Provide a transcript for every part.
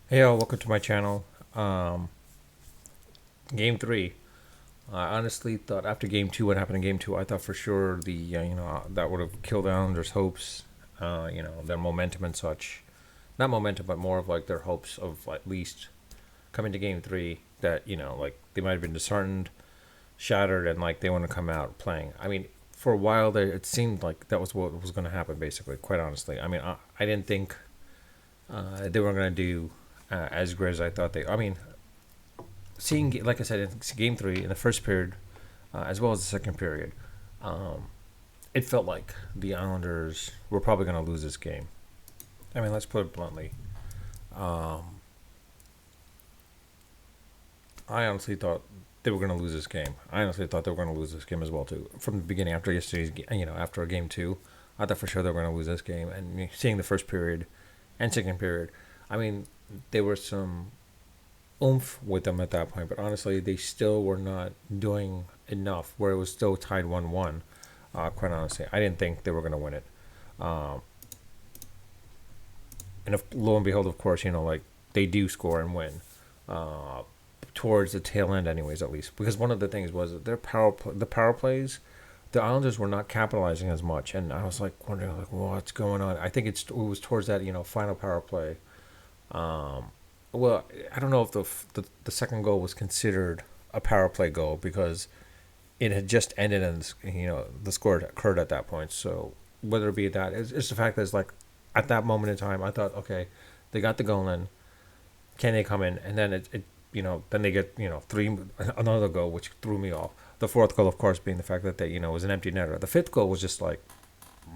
Hey, all, welcome to my channel. Game three. I honestly thought after game two, what happened in game two, I thought for sure that would have killed the Islanders' hopes, their momentum and such. Not momentum, but more of like their hopes of at least coming to game three. That like they might have been disheartened, shattered, and like they want to come out playing. I mean, for a while there, it seemed like that was what was going to happen. Basically, quite honestly, I mean, I didn't think they were going to do as great as I thought they. I mean, seeing, like I said, in game three in the first period, as well as the second period, um, it felt like the Islanders were probably going to lose this game. I mean, let's put it bluntly. Um, I honestly thought they were going to lose this game. I honestly thought they were going to lose this game as well too. From the beginning, after yesterday's, after game two, I thought for sure they were going to lose this game. And seeing the first period and second period, I mean, there were some oomph with them at that point, but honestly, they still were not doing enough where it was still tied 1-1. Quite honestly, I didn't think they were going to win it. Um, and if, lo and behold, of course, like they do score and win. Uh, Towards the tail end, anyways, at least because one of the things was that the power plays, the Islanders were not capitalizing as much, and I was like wondering like what's going on. I think it was towards that final power play. Um, well, I don't know if the second goal was considered a power play goal because it had just ended and the score occurred at that point. So whether it be that, it's the fact that it's like at that moment in time, I thought, okay, they got the goal in. Can they come in? And then then they get three another goal, which threw me off. The fourth goal, of course, being the fact that they was an empty netter. The fifth goal was just like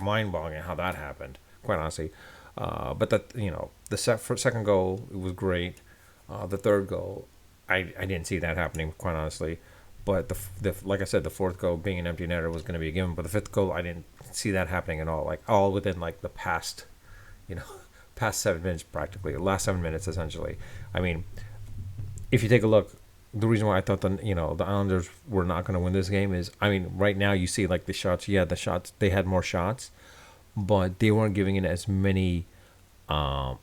mind-boggling how that happened. Quite honestly, but the second goal, it was great. The third goal, I didn't see that happening. Quite honestly, but the like I said, the fourth goal being an empty netter was going to be a given. But the fifth goal, I didn't see that happening at all. Like all within like the past, you know, past 7 minutes practically, the last 7 minutes essentially. I mean, if you take a look, the reason why I thought the Islanders were not going to win this game is, I mean, right now you see like the shots. Yeah, the shots, they had more shots, but they weren't giving it as many um,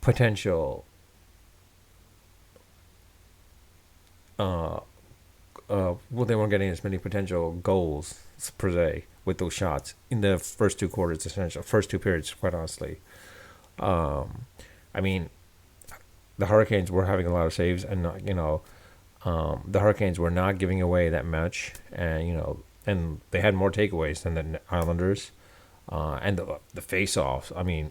potential. Uh, well, they weren't getting as many potential goals per se with those shots in the first two quarters, essentially first two periods. Quite honestly, um, I mean, the Hurricanes were having a lot of saves, and the Hurricanes were not giving away that much, and and they had more takeaways than the Islanders, and the face-offs. I mean,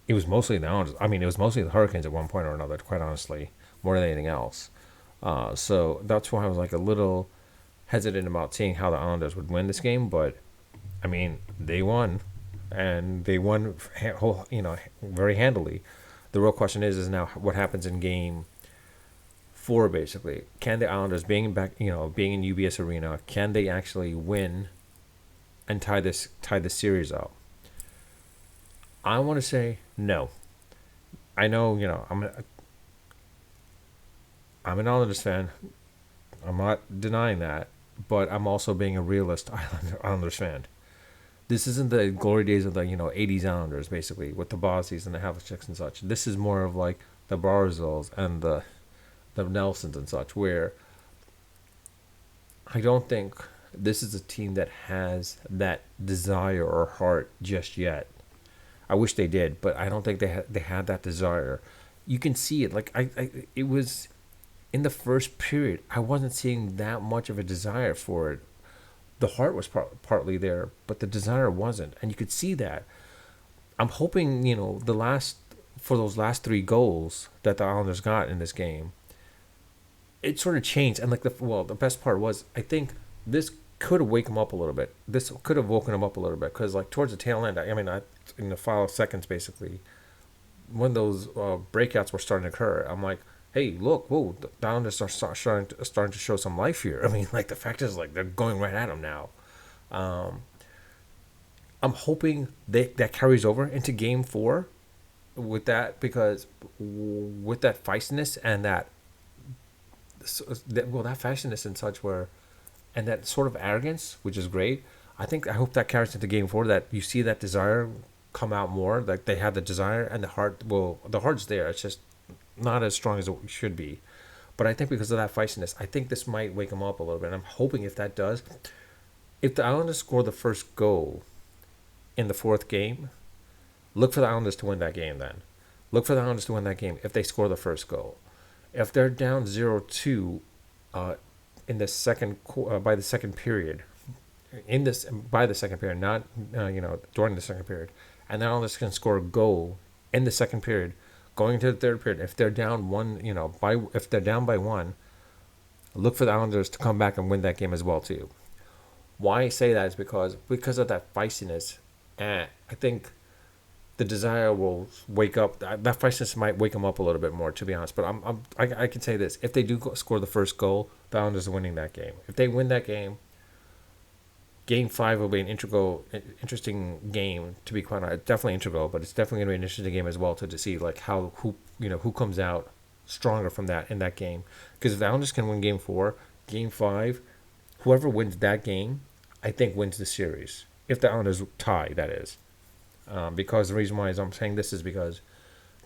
it was mostly the Islanders. I mean, it was mostly the Hurricanes at one point or another. Quite honestly, more than anything else. So that's why I was like a little hesitant about seeing how the Islanders would win this game. But I mean, they won, and they won, very handily. The real question is now what happens in game four. Basically, can the Islanders, being back, being in UBS Arena, can they actually win and tie this series up? I want to say no. I know, I'm an Islanders fan. I'm not denying that, but I'm also being a realist Islanders fan. This isn't the glory days of the '80s Islanders, basically with the Bossies and the Havliceks and such. This is more of like the Barzils and the Nelsons and such, where I don't think this is a team that has that desire or heart just yet. I wish they did, but I don't think they had that desire. You can see it. Like it was in the first period. I wasn't seeing that much of a desire for it. The heart was partly there, but the desire wasn't, and you could see that. I'm hoping the last for those last three goals that the Islanders got in this game, it sort of changed. And like the best part was, I think this could have waken them up a little bit. This could have woken them up a little bit because like towards the tail end, I mean, in the final seconds, basically, when those breakouts were starting to occur, I'm like, hey, look, whoa, the Islanders are starting to show some life here. I mean, like the fact is, like they're going right at them now. Um, I'm hoping that carries over into Game Four with that because with that feistiness and that feistiness and such where and that sort of arrogance, which is great. I hope that carries into Game Four. That you see that desire, come out more. Like they have the desire and the heart's there. It's just not as strong as it should be. But I think because of that feistiness, I think this might wake them up a little bit. And I'm hoping if that does, if the Islanders score the first goal in the fourth game, look for the Islanders to win that game then. Look for the Islanders to win that game if they score the first goal. If they're down 0-2 in the by the second period, by the second period, not during the second period, and the Islanders can score a goal in the second period, going into the third period. If they're down one, if they're down by one, look for the Islanders to come back and win that game as well too. Why I say that is because of that feistiness. I think the desire will wake up. That feistiness might wake them up a little bit more, to be honest. But I can say this: if they do score the first goal, the Islanders are winning that game. If they win that game, Game 5 will be an interesting game. To be quite honest, definitely integral, but it's definitely going to be an interesting game as well to see like who comes out stronger from that in that game. Because if the Islanders can win Game 4, Game 5, whoever wins that game, I think wins the series. If the Islanders tie, that is. Because the reason why I'm saying this is because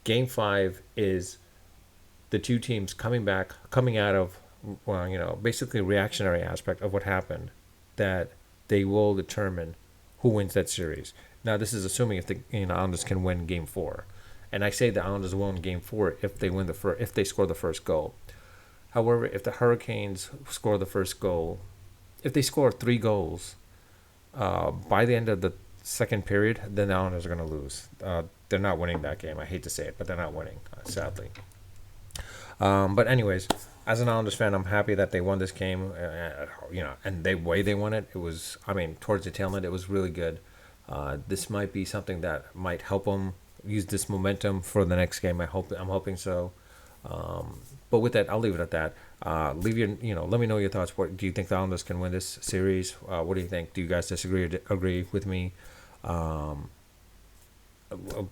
Game 5 is the two teams coming out of, basically a reactionary aspect of what happened, that they will determine who wins that series. Now, this is assuming if the Islanders can win Game 4. And I say the Islanders will win Game 4 if they score the first goal. However, if the Hurricanes score the first goal, if they score 3 goals by the end of the second period, then the Islanders are going to lose. They're not winning that game. I hate to say it, but they're not winning, sadly. But anyways, as an Islanders fan, I'm happy that they won this game. And the way they won it, towards the tail end, it was really good. This might be something that might help them use this momentum for the next game. I'm hoping so. But with that, I'll leave it at that. Let me know your thoughts. What do you think the Islanders can win this series? What do you think? Do you guys disagree or agree with me?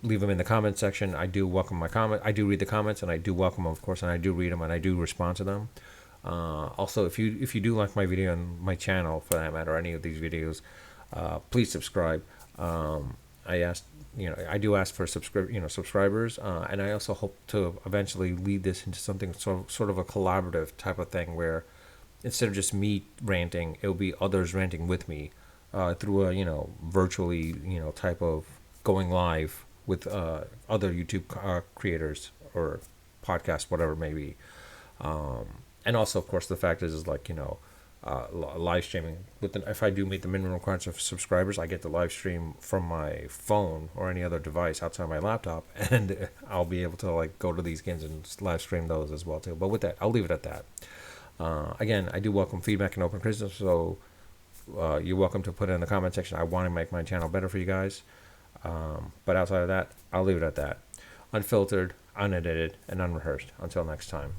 Leave them in the comment section. I do welcome my comment. I do read the comments, and I do welcome them, of course, and I do read them, and I do respond to them. Also, if you do like my video on my channel, for that matter, any of these videos, please subscribe. I do ask for subscribers, and I also hope to eventually lead this into something sort of a collaborative type of thing, where instead of just me ranting, it'll be others ranting with me through a virtually type of going live with other YouTube creators or podcasts, whatever it may be. And also, of course, the fact is live streaming. If I do meet the minimum requirements of subscribers, I get the live stream from my phone or any other device outside my laptop, and I'll be able to go to these games and live stream those as well too. But with that, I'll leave it at that. Again, I do welcome feedback and open criticism, so you're welcome to put it in the comment section. I want to make my channel better for you guys. But outside of that, I'll leave it at that. Unfiltered, unedited, and unrehearsed. Until next time.